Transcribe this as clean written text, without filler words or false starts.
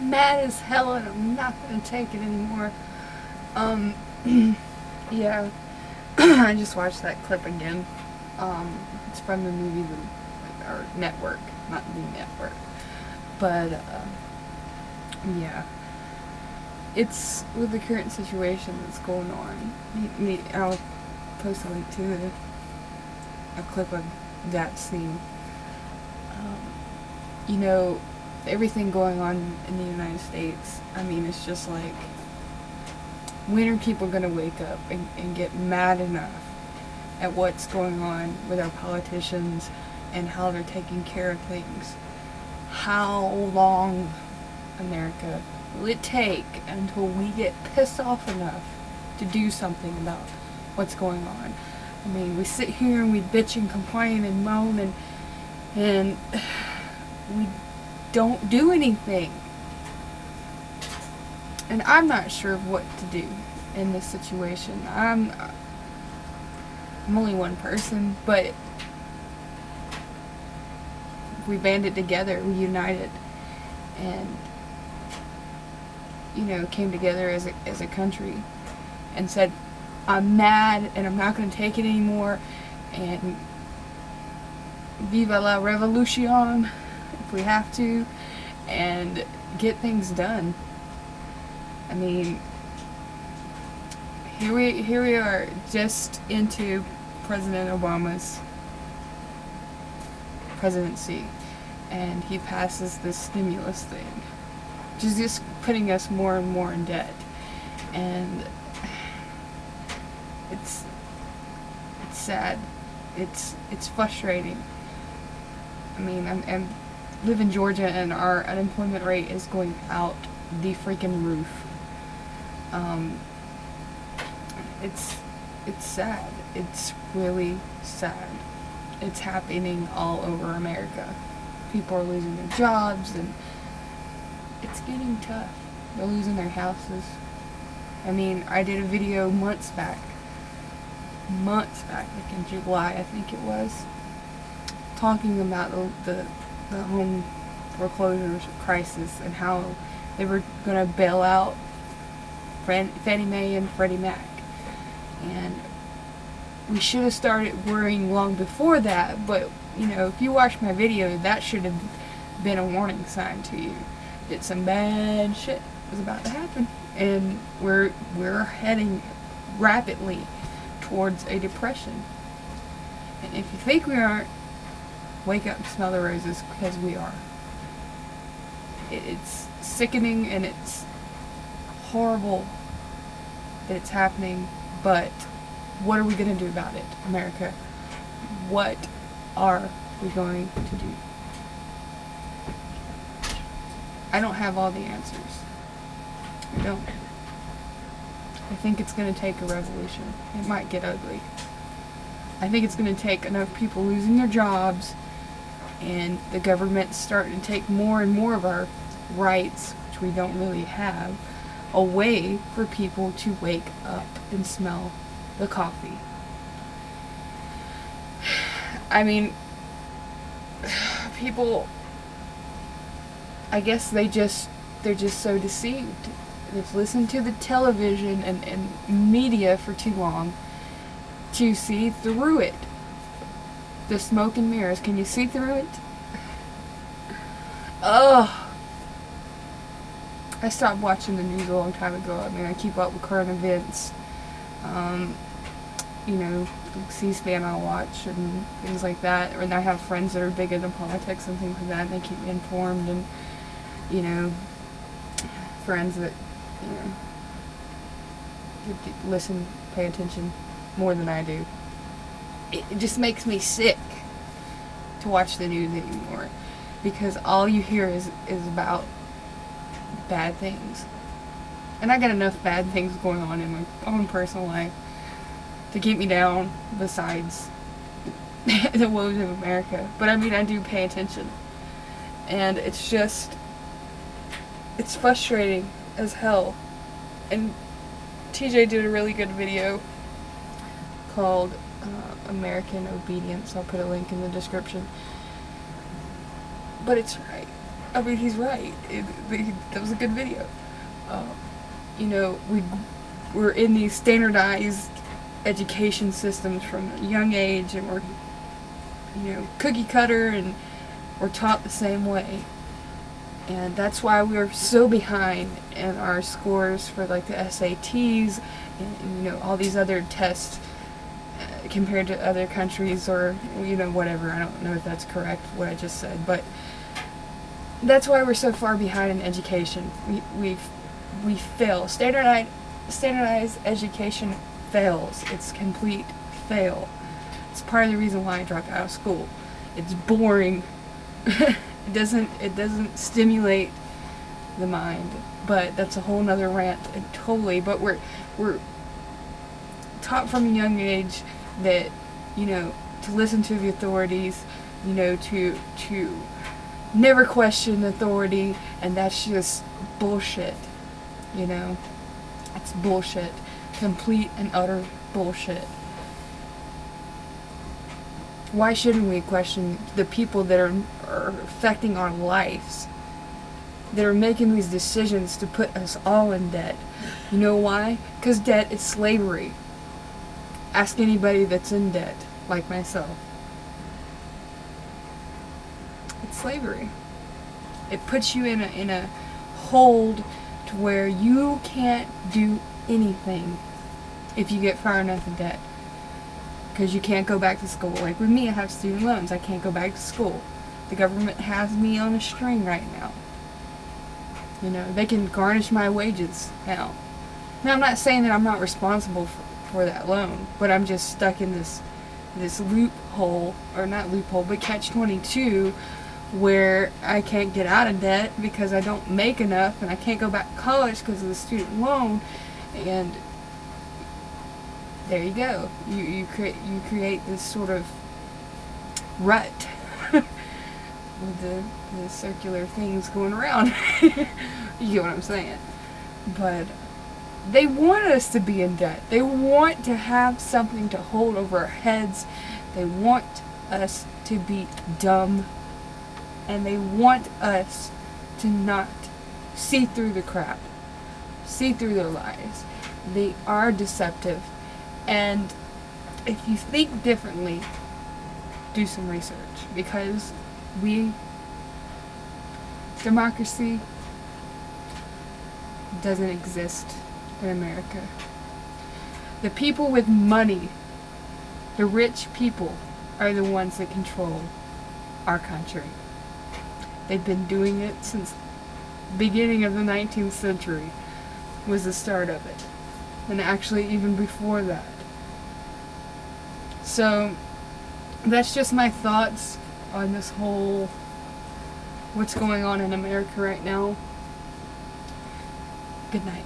mad as hell and I'm not gonna take it anymore. Yeah. I just watched that clip again. It's from the movie or Network, not the Network. But yeah, it's with the current situation that's going on. I'll post a link to a clip of that scene. You know, everything going on in the United States, I mean, it's just like, when are people going to wake up and get mad enough at what's going on with our politicians and how they're taking care of things? How long, America, will it take until we get pissed off enough to do something about what's going on? I mean, we sit here and we bitch and complain and moan and we don't do anything. And I'm not sure of what to do in this situation. I'm only one person, but if we banded together, we united, and, you know, came together as a country and said, I'm mad and I'm not going to take it anymore, and viva la revolution if we have to, and get things done. I mean, here we are, just into President Obama's presidency, and he passes this stimulus thing, which is just putting us more and more in debt, and it's sad, it's frustrating. I mean, I live in Georgia, and our unemployment rate is going out the freaking roof. It's sad. It's really sad. It's happening all over America. People are losing their jobs, and it's getting tough. They're losing their houses. I mean, I did a video months back, like in July, I think it was, talking about the home foreclosure crisis and how they were going to bail out Fannie Mae and Freddie Mac. And we should have started worrying long before that, but, you know, if you watch my video, that should have been a warning sign to you that some bad shit was about to happen. And we're heading rapidly towards a depression. And if you think we aren't, wake up and smell the roses, because we are. It's sickening and it's horrible that it's happening, but what are we going to do about it, America? What are we going to do? I don't have all the answers. I don't. I think it's going to take a revolution. It might get ugly. I think it's going to take enough people losing their jobs and the government starting to take more and more of our rights, which we don't really have, away for people to wake up and smell the coffee. I mean, people, I guess they're just so deceived. They've listened to the television and media for too long to see through it. The smoke and mirrors. Can you see through it? Ugh. I stopped watching the news a long time ago. I mean, I keep up with current events. You know, C-SPAN I'll watch and things like that. And I have friends that are big into politics and things like that, and they keep me informed. And, you know, friends that, you know, listen, pay attention more than I do. It just makes me sick to watch the news anymore, because all you hear is about bad things. And I got enough bad things going on in my own personal life to keep me down, besides the woes of America. But I mean, I do pay attention. And it's just, it's frustrating as hell. And TJ did a really good video called American Obedience. I'll put a link in the description. But it's right. I mean, he's right. That was a good video. You know, we're in these standardized education systems from a young age, and we're, you know, cookie cutter, and we're taught the same way. And that's why we're so behind in our scores for like the SATs and you know, all these other tests compared to other countries, or, you know, whatever. I don't know if that's correct, what I just said, but that's why we're so far behind in education. We fail. Standardized education fails. It's complete fail. It's part of the reason why I dropped out of school. It's boring. It doesn't stimulate the mind. But that's a whole nother rant. Totally. But we're taught from a young age that, you know, to listen to the authorities, you know, to never question authority, and that's just bullshit. You know, it's bullshit. Complete and utter bullshit. Why shouldn't we question the people that are affecting our lives, that are making these decisions to put us all in debt? You know why? Because debt is slavery. Ask anybody that's in debt, like myself. It's slavery. It puts you in a hold to where you can't do anything if you get far enough in debt. Because you can't go back to school. Like with me, I have student loans. I can't go back to school. The government has me on a string right now. You know, they can garnish my wages now. Now, I'm not saying that I'm not responsible for that loan, but I'm just stuck in this loophole, or not loophole, but catch-22, where I can't get out of debt because I don't make enough, and I can't go back to college because of the student loan, and there you go. You create this sort of rut with the circular things going around. You get what I'm saying? But they want us to be in debt. They want to have something to hold over our heads. They want us to be dumb. And they want us to not see through the crap. See through their lies. They are deceptive. And if you think differently, do some research. Because democracy doesn't exist in America. The people with money, the rich people, are the ones that control our country. They've been doing it since the beginning of the 19th century was the start of it. And actually even before that. So that's just my thoughts on this whole what's going on in America right now. Good night.